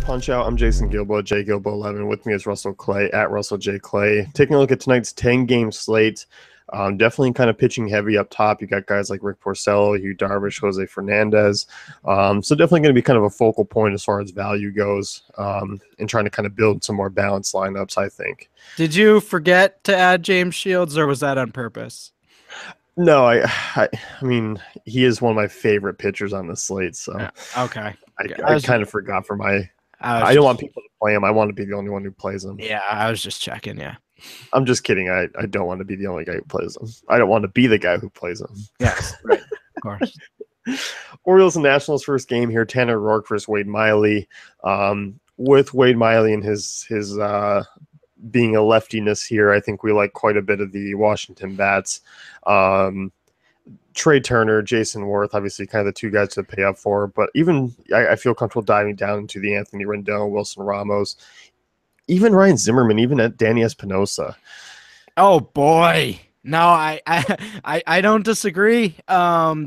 Punch Out. I'm Jason Gilbo, J Gilbo 11. With me is Russell Clay at Russell J Clay. Taking a look at tonight's 10-game slate. Definitely kind of pitching heavy up top. You got guys like Rick Porcello, Hugh Darvish, Jose Fernandez. So definitely going to be kind of a focal point as far as value goes, and trying to kind of build some more balanced lineups, I think. Did you forget to add James Shields, or was that on purpose? No, I mean, he is one of my favorite pitchers on the slate. So okay. I kind of forgot for my. I don't want people to play him. I want to be the only one who plays him. Yeah, I was just checking. Yeah, I'm just kidding. I don't want to be the only guy who plays him. I don't want to be the guy who plays him. Yes, right, of course. Orioles and Nationals first game here. Tanner Roark versus Wade Miley. With Wade Miley and his being a leftiness here, I think we like quite a bit of the Washington bats. Trey Turner, Jason Worth, obviously kind of the two guys to pay up for, but even I feel comfortable diving down into the Anthony Rendon, Wilson Ramos, even Ryan Zimmerman, even at Danny Espinosa. Oh boy. No, I don't disagree.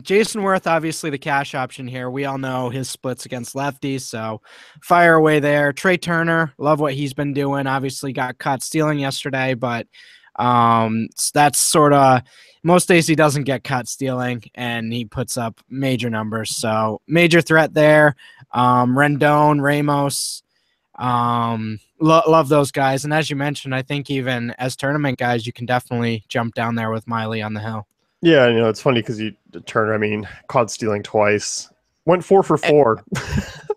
Jason Worth, obviously the cash option here. We all know his splits against lefties, so fire away there. Trey Turner, love what he's been doing. Obviously got caught stealing yesterday, but that's sort of most days he doesn't get caught stealing, and he puts up major numbers. So major threat there. Rendon, Ramos, love those guys. And as you mentioned, I think even as tournament guys, you can definitely jump down there with Miley on the hill. Yeah, it's funny because Turner, I mean, caught stealing twice, went 4 for 4.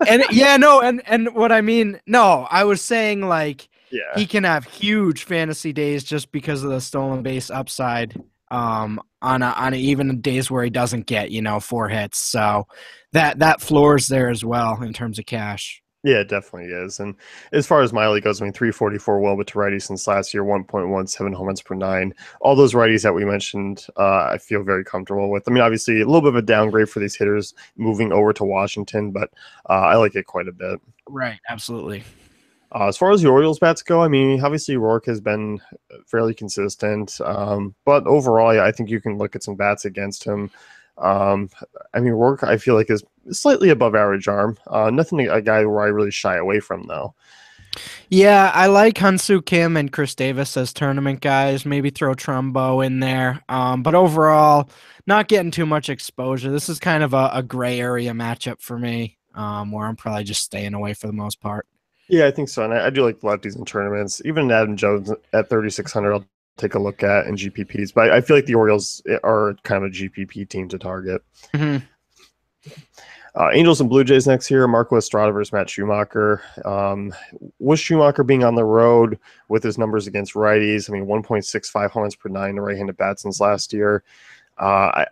And what I mean, no, I was saying like, yeah, he can have huge fantasy days just because of the stolen base upside. On even days where he doesn't get 4 hits, so that floor's there as well in terms of cash. Yeah, it definitely is. And as far as Miley goes, I mean, 344 well, but to righties since last year, 1.17 home runs per 9. All those righties that we mentioned, I feel very comfortable with. I mean, obviously, a little bit of a downgrade for these hitters moving over to Washington, but I like it quite a bit. Right, absolutely. As far as the Orioles bats go, I mean, obviously Roark has been fairly consistent, but overall, I think you can look at some bats against him. I mean, Roark, I feel like is slightly above average arm. Nothing a guy where I really shy away from, though. Yeah, I like Hyun-Soo Kim and Chris Davis as tournament guys. Maybe throw Trumbo in there. But overall, not getting too much exposure. This is kind of a gray area matchup for me, where I'm probably just staying away for the most part. Yeah, I think so. And I do like lefties in tournaments. Even Adam Jones at 3,600, I'll take a look at in GPPs. But I feel like the Orioles are kind of a GPP team to target. Mm-hmm. Angels and Blue Jays next year. Marco Estrada versus Matt Schumacher. With Schumacher being on the road with his numbers against righties, I mean, 1.65 home runs per 9 to right-handed bats since last year. I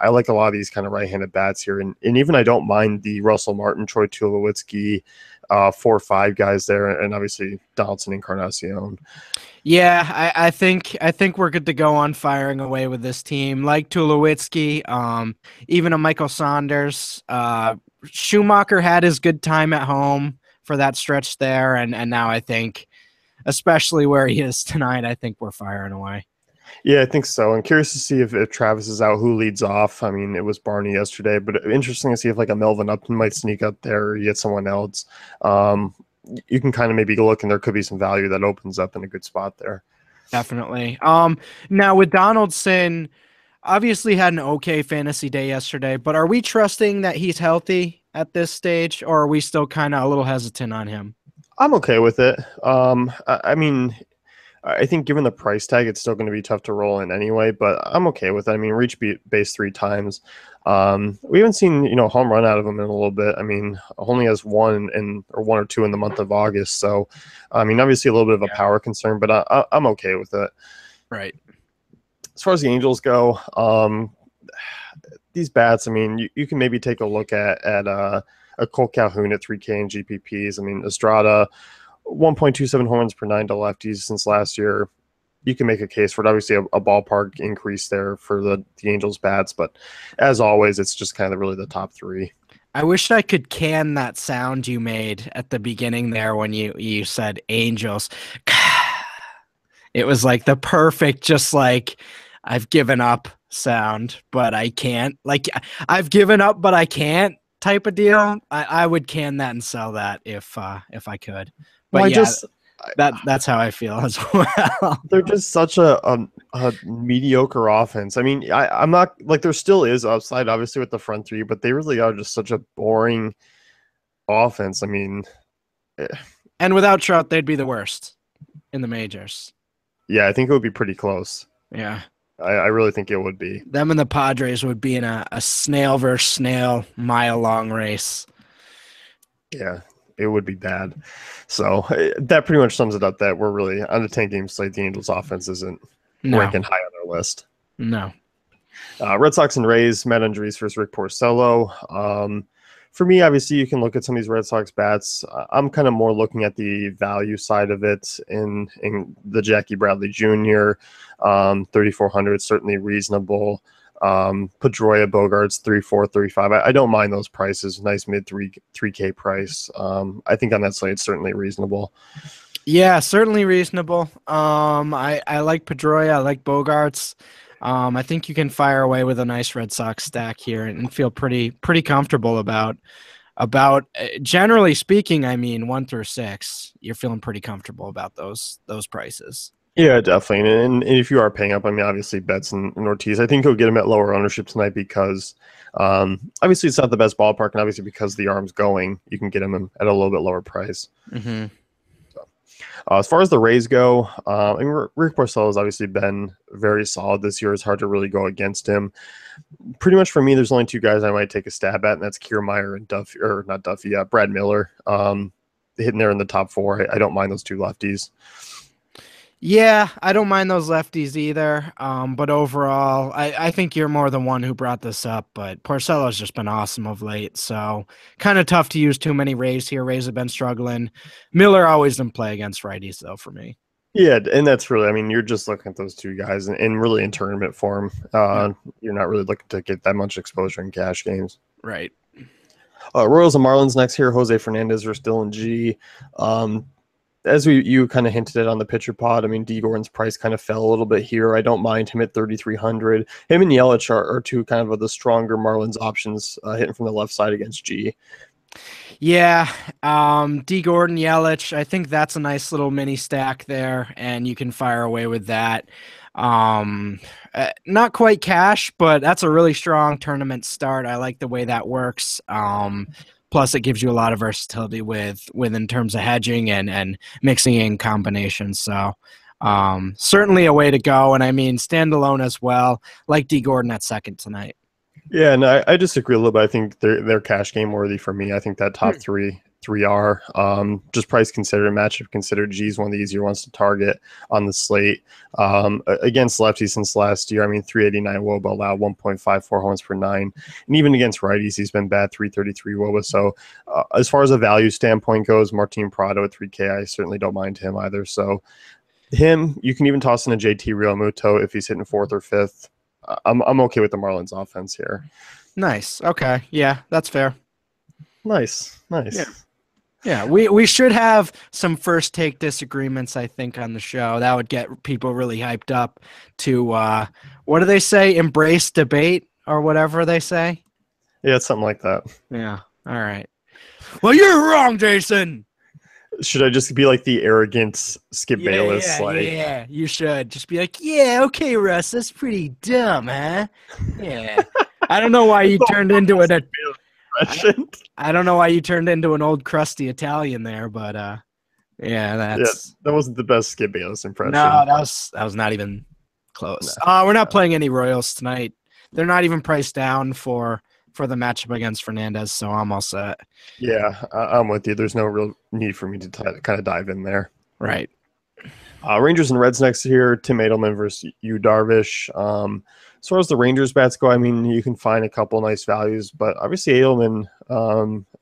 like a lot of these kind of right-handed bats here. And even I don't mind the Russell Martin, Troy Tulowitzki, 4-5 guys there, and obviously Donaldson, Encarnacion. Yeah, I think we're good to go on firing away with this team. Like Tulowitzki, even a Michael Saunders. Schumacher had his good time at home for that stretch there, and now I think, especially where he is tonight, I think we're firing away. Yeah, I think so. I'm curious to see if Travis is out, who leads off. I mean, it was Barney yesterday, but interesting to see if like a Melvin Upton might sneak up there or you get someone else. You can kind of maybe look, and there could be some value that opens up in a good spot there. Definitely. Now with Donaldson, obviously had an okay fantasy day yesterday, but are we trusting that he's healthy at this stage, or are we still kind of a little hesitant on him? I'm okay with it. I mean, I think given the price tag, it's still going to be tough to roll in anyway, but I'm okay with it. I mean, reach base 3 times. We haven't seen, home run out of him in a little bit. I mean, only has 1 or 2 in the month of August. So, I mean, obviously a little bit of a power concern, but I'm okay with it. Right. As far as the Angels go, these bats, I mean, you can maybe take a look at a Cole Calhoun at 3K in GPPs. I mean, Estrada, 1.27 home runs per 9 to lefties since last year. You can make a case for it. Obviously, a ballpark increase there for the Angels bats, but as always, it's just kind of really the top 3. I wish I could can that sound you made at the beginning there when you said Angels. It was like the perfect, just like I've given up sound, but I can't. Like I've given up, but I can't type of deal, I would can that and sell that if I could. But Well, yeah, that's how I feel as well. they're just such a mediocre offense. I mean, I'm not like there still is upside, obviously, with the front three, but they really are just such a boring offense. I mean, eh, And without Trout, they'd be the worst in the majors. yeah, I think it would be pretty close. Yeah. I really think it would be. Them and the Padres would be in a snail versus snail mile long race. Yeah, it would be bad. So that pretty much sums it up that we're really on a 10-game slate. The Angels offense isn't ranking high on our list. No. Red Sox and Rays, Matt Andriese versus Rick Porcello. For me, obviously, you can look at some of these Red Sox bats. I'm kind of more looking at the value side of it in the Jackie Bradley Jr. 3,400, certainly reasonable. Pedroia, Bogarts, 3.4, 35. I don't mind those prices. Nice mid 3K price. I think on that slate, it's certainly reasonable. Yeah, certainly reasonable. I like Pedroia. I like Bogarts. I think you can fire away with a nice Red Sox stack here and feel pretty comfortable about generally speaking. I mean, 1 through 6, you're feeling pretty comfortable about those prices. Yeah, definitely. And if you are paying up, I mean, obviously Betts and Ortiz, I think he'll get him at lower ownership tonight because obviously it's not the best ballpark, and obviously because the arm's going, you can get him at a little bit lower price. Mm-hmm. As far as the Rays go, I mean, Rick Porcello has obviously been very solid this year. It's hard to really go against him. Pretty much for me, there's only 2 guys I might take a stab at, and that's Kiermaier and Duffy, or not Duffy, Brad Miller. Hitting there in the top 4. I don't mind those 2 lefties. Yeah, I don't mind those lefties either. But overall, I think you're more the one who brought this up. But Porcello's just been awesome of late, so kind of tough to use too many Rays here. Rays have been struggling. Miller always in play against righties, though, for me. Yeah, and that's really, I mean, you're just looking at those 2 guys, and really in tournament form, you're not really looking to get that much exposure in cash games. Right. Royals and Marlins next here. Jose Fernandez versus Dylan G. As you kind of hinted at on the pitcher pod, I mean, D. Gordon's price kind of fell a little bit here. I don't mind him at 3,300. Him and Yelich are 2 kind of the stronger Marlins options hitting from the left side against G. Yeah, D. Gordon, Yelich, I think that's a nice little mini stack there, and you can fire away with that. Not quite cash, but that's a really strong tournament start. I like the way that works. Plus, it gives you a lot of versatility with in terms of hedging and mixing in combinations. So certainly a way to go. And I mean, standalone as well, like D. Gordon at second tonight. Yeah, and I disagree a little bit. I think they're cash game worthy for me. I think that top three are just price considered, matchup considered. G's one of the easier ones to target on the slate against lefties since last year. I mean, 389 WOBA allowed, 1.54 homes per 9, and even against righties, he's been bad, 333 WOBA. So as far as a value standpoint goes, Martin Prado at 3K, I certainly don't mind him either. So him, you can even toss in a JT Realmuto if he's hitting 4th or 5th. I'm okay with the Marlins offense here. Nice. Okay. Yeah, that's fair. Nice. Yeah, we should have some first take disagreements, I think, on the show. That would get people really hyped up to, what do they say? Embrace debate or whatever they say? Yeah, it's something like that. Yeah. All right. Well, you're wrong, Jason. Should I just be like the arrogant Skip Bayless? Yeah, you should. Just be like, yeah, okay, Russ, that's pretty dumb, huh? Yeah. I don't know why you turned into an I don't know why you turned into an old crusty Italian there, but that wasn't the best Skip Bayless impression. No, that was not even close. We're not playing any Royals tonight. They're not even priced down for the matchup against Fernandez, so I'm all set. Yeah, I'm with you. There's no real need for me to kind of dive in there. Right. Rangers and Reds next here. Tim Edelman versus Yu Darvish. As far as the Rangers bats go, I mean, you can find a couple nice values, but obviously Edelman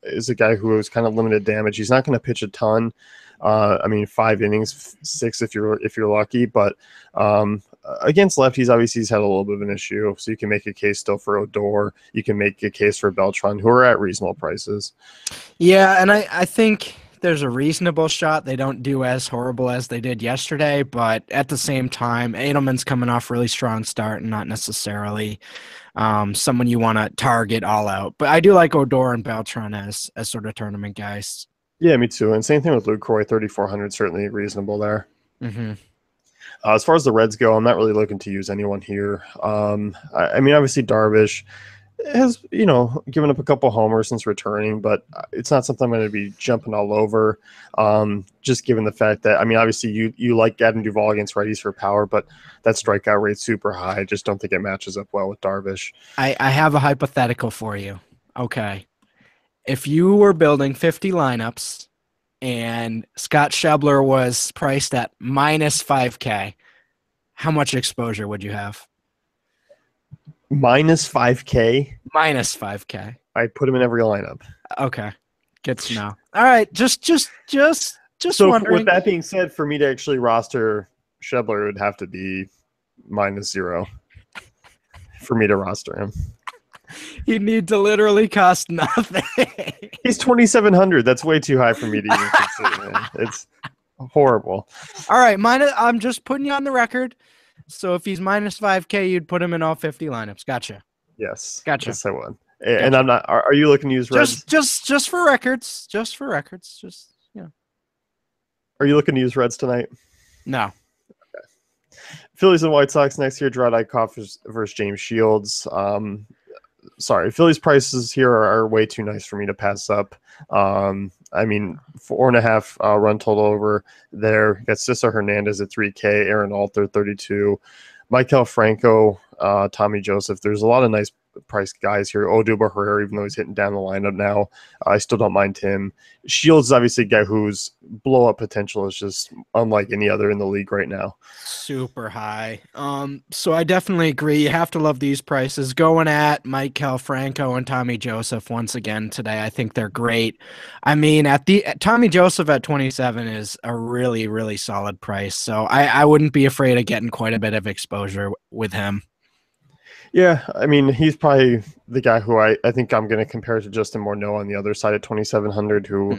is a guy who has kind of limited damage. He's not going to pitch a ton. I mean, 5 innings, 6 if you're lucky, but against lefties, obviously he's had a little bit of an issue. So you can make a case still for Odor. You can make a case for Beltran, who are at reasonable prices. Yeah, and I think there's a reasonable shot they don't do as horrible as they did yesterday, but at the same time, Edelman's coming off really strong start and not necessarily someone you want to target all out. But I do like Odor and Beltran as sort of tournament guys. Yeah, me too. And same thing with Lucroy, 3,400, certainly reasonable there. Mm-hmm. As far as the Reds go, I'm not really looking to use anyone here. I mean, obviously Darvish has, given up a couple homers since returning, but it's not something I'm going to be jumping all over. Just given the fact that, I mean, obviously you like Adam Duvall against righties for power, but that strikeout rate's super high. I just don't think it matches up well with Darvish. I have a hypothetical for you. Okay. If you were building 50 lineups and Scott Schebler was priced at minus 5K, how much exposure would you have? Minus 5K? Minus 5K. I put him in every lineup. Okay. Good to know. All right. Just so wondering. With that being said, for me to actually roster Schebler, it would have to be -0 for me to roster him. You need to literally cost nothing. He's 2,700. That's way too high for me to even consider him. It's horrible. All right, I'm just putting you on the record. So if he's minus 5K, you'd put him in all 50 lineups. Gotcha. Yes. Gotcha. Yes, I would. And I'm not. Are you looking to use Reds? Just for records. Just for records. Are you looking to use Reds tonight? No. Okay. Phillies and White Sox next year. Gerard Eichhoff versus James Shields. Sorry, Phillies prices here are way too nice for me to pass up. I mean, 4.5 run total over there. Got Cesar Hernandez at 3K, Aaron Alter 32, Maikel Franco, Tommy Joseph. There's a lot of nice price guys here. Odubel Herrera, even though he's hitting down the lineup now, I still don't mind him. Shields is obviously a guy whose blow up potential is just unlike any other in the league right now. Super high. So I definitely agree. You have to love these prices. Going at Maikel Franco and Tommy Joseph once again today. I think they're great. I mean, Tommy Joseph at 27 is a really, really solid price. So I wouldn't be afraid of getting quite a bit of exposure with him. Yeah, I mean, he's probably the guy who I think I'm going to compare to Justin Morneau on the other side at 2,700, who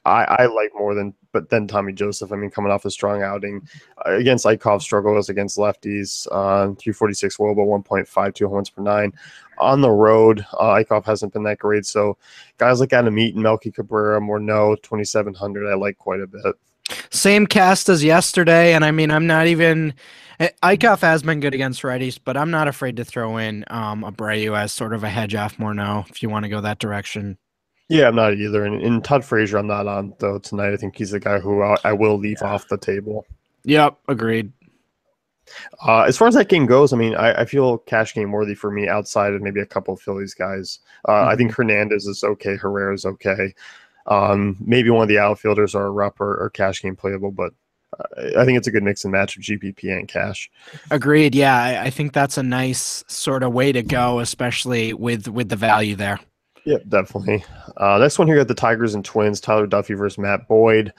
I like more than Tommy Joseph. I mean, coming off a strong outing against Eichhoff, struggles against lefties, 346 WOBA, 1.52 homers per 9. On the road, Eichhoff hasn't been that great. So guys like Adam Eaton, Melky Cabrera, Morneau, 2,700, I like quite a bit. Same cast as yesterday, and I mean, I'm not even – Eichhoff has been good against righties, but I'm not afraid to throw in Abreu as sort of a hedge off Morneau if you want to go that direction. Yeah, I'm not either. And Todd Frazier, I'm not on, though, tonight. I think he's the guy who I will leave off the table. Yep, agreed. As far as that game goes, I mean, I feel cash game worthy for me outside of maybe a couple of Phillies guys. I think Hernandez is okay. Herrera is okay. Maybe one of the outfielders are Rupp or cash game playable, but I think it's a good mix and match of GPP and cash. Agreed. Yeah, I think that's a nice sort of way to go, especially with the value there. Yeah, definitely. Next one here, got the Tigers and Twins, Tyler Duffy versus Matt Boyd.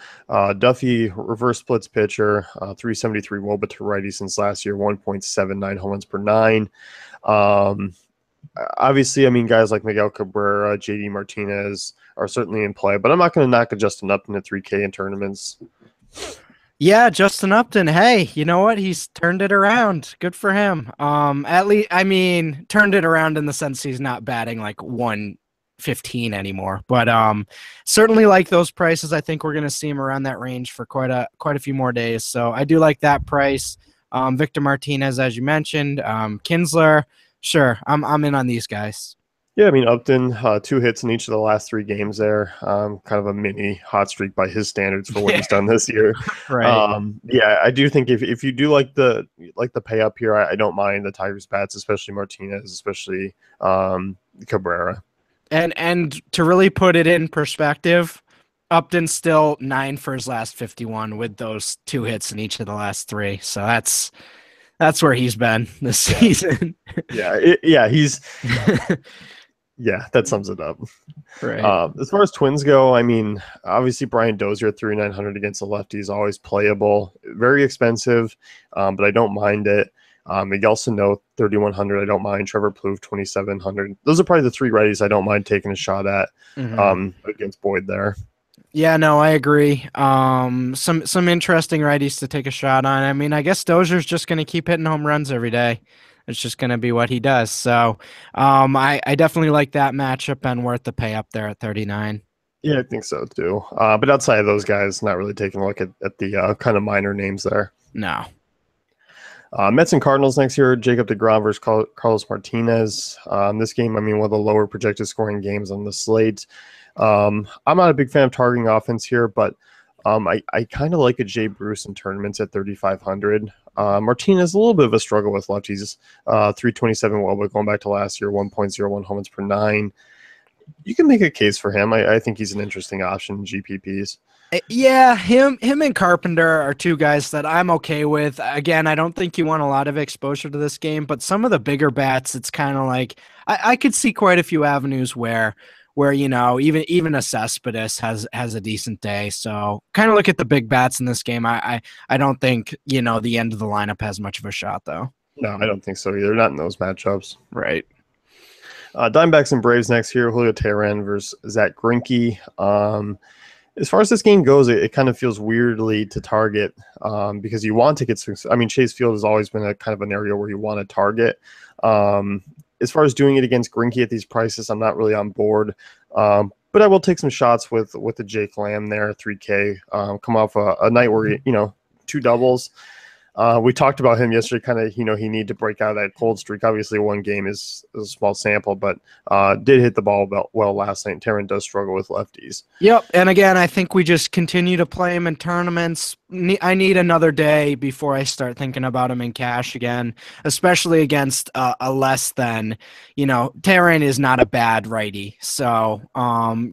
Duffy, reverse splits pitcher, 373 WOBA to righty since last year, 1.79 home runs per 9. Obviously, I mean, guys like Miguel Cabrera, JD Martinez are certainly in play, but I'm not going to knock a Justin Upton at 3K in tournaments. Yeah, Justin Upton. Hey, you know what? He's turned it around. Good for him. At least, I mean, turned it around in the sense he's not batting like 115 anymore. But certainly like those prices. I think we're going to see him around that range for quite a few more days. So I do like that price. Victor Martinez, as you mentioned, Kinsler. Sure, I'm in on these guys. Yeah, I mean, Upton, 2 hits in each of the last 3 games there. Kind of a mini hot streak by his standards for what he's done this year. Right. Yeah, I do think if you do like the pay up here, I don't mind the Tigers bats, especially Martinez, especially Cabrera. And to really put it in perspective, Upton's still 9 for his last 51 with those 2 hits in each of the last 3. So that's where he's been this season. Yeah, he's yeah, that sums it up. Right. As far as Twins go, I mean, obviously Brian Dozier at 3,900 against the lefties, always playable, very expensive, but I don't mind it. Miguel Sano, 3,100, I don't mind. Trevor Plouffe, 2,700. Those are probably the 3 righties I don't mind taking a shot at against Boyd there. Yeah, no, I agree. Some interesting righties to take a shot on. I mean, I guess Dozier's just going to keep hitting home runs every day. It's just going to be what he does. So, I definitely like that matchup and worth the pay up there at 39. Yeah, I think so too. But outside of those guys, not really taking a look at the kind of minor names there. No. Mets and Cardinals next year. Jacob deGrom versus Carlos Martinez. This game, I mean, one of the lower projected scoring games on the slate. I'm not a big fan of targeting offense here, but I kind of like a Jay Bruce in tournaments at 3,500. Martinez, a little bit of a struggle with lefties. 327 well, but going back to last year, 1.01 home runs per nine. You can make a case for him. I think he's an interesting option in GPPs. Yeah, him and Carpenter are two guys that I'm okay with. Again, I don't think you want a lot of exposure to this game, but some of the bigger bats, it's kind of like I could see quite a few avenues where even a Cespedes has a decent day. So kind of look at the big bats in this game. I don't think the end of the lineup has much of a shot though. No, I don't think so either. Not in those matchups. Right. Diamondbacks and Braves next year. Julio Teheran versus Zach Greinke. As far as this game goes, it kind of feels weirdly to target because you want to get some. I mean, Chase Field has always been a kind of an area where you want to target. As far as doing it against Greinke at these prices, I'm not really on board. But I will take some shots with the Jake Lamb there, 3K. Come off a night where two doubles. We talked about him yesterday, kind of, he needed to break out of that cold streak. Obviously, one game is a small sample, but did hit the ball well last night. Teheran does struggle with lefties. Yep. And again, I think we just continue to play him in tournaments. I need another day before I start thinking about him in cash again, especially against a less than, Teheran is not a bad righty. So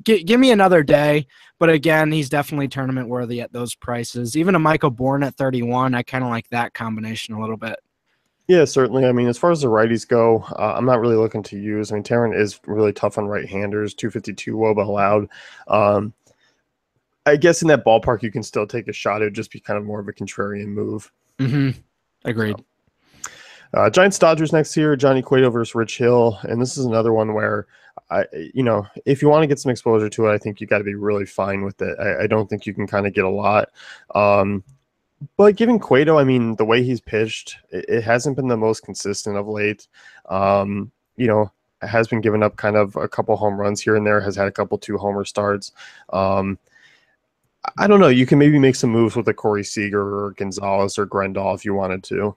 give me another day. But again, he's definitely tournament worthy at those prices. Even a Michael Bourne at 31, I kind of like that combination a little bit. Yeah, certainly. I mean, as far as the righties go, I'm not really looking to use. I mean, Teheran is really tough on right-handers, 252 WOBA allowed. I guess in that ballpark, you can still take a shot. It would just be kind of more of a contrarian move. Mm-hmm. Agreed. Giants Dodgers next year, Johnny Cueto versus Rich Hill. And this is another one where, if you want to get some exposure to it, I think you got to be really fine with it. I don't think you can kind of get a lot. But given Cueto, I mean, the way he's pitched, it hasn't been the most consistent of late. Has been giving up kind of a couple home runs here and there, has had a couple 2-homer starts. I don't know. You can maybe make some moves with a Corey Seager or Gonzalez or Grendel if you wanted to.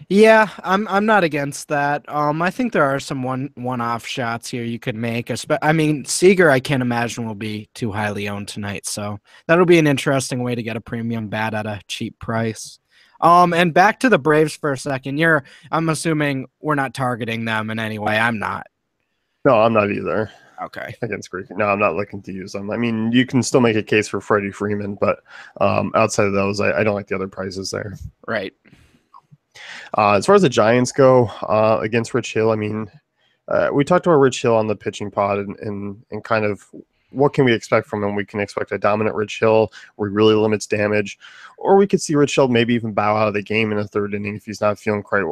Yeah, I'm not against that. I think there are some one-off shots here you could make. I mean, Seager, I can't imagine will be too highly owned tonight, so that'll be an interesting way to get a premium bat at a cheap price. And back to the Braves for a second. I'm assuming we're not targeting them in any way. I'm not. No, I'm not either. Okay. Against Greek. No, I'm not looking to use them. I mean, you can still make a case for Freddie Freeman, but outside of those, I don't like the other prices there. Right. As far as the Giants go, against Rich Hill, I mean, we talked about Rich Hill on the pitching pod and kind of what can we expect from him. We can expect a dominant Rich Hill where he really limits damage, or we could see Rich Hill maybe even bow out of the game in the third inning if he's not feeling quite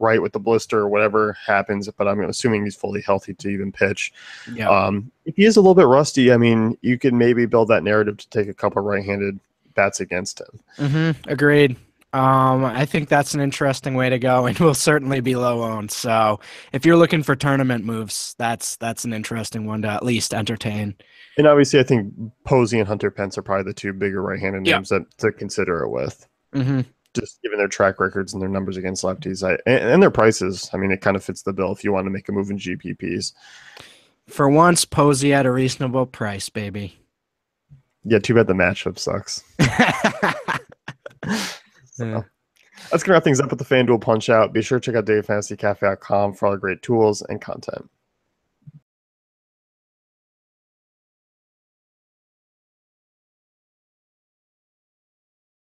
right with the blister or whatever happens. But I'm assuming he's fully healthy to even pitch. Yeah. If he is a little bit rusty, I mean, you could maybe build that narrative to take a couple right-handed bats against him. Mm-hmm. Agreed. I think that's an interesting way to go, and will certainly be low owned. So if you're looking for tournament moves, that's an interesting one to at least entertain. And obviously, I think Posey and Hunter Pence are probably the two bigger right-handed names to consider it with. Mm-hmm. Just given their track records and their numbers against lefties, and their prices. I mean, it kind of fits the bill if you want to make a move in GPPs. For once, Posey at a reasonable price, baby. Yeah, too bad the matchup sucks. So, that's going to wrap things up with the FanDuel Punch Out. Be sure to check out DaveFantasyCafe.com for all the great tools and content.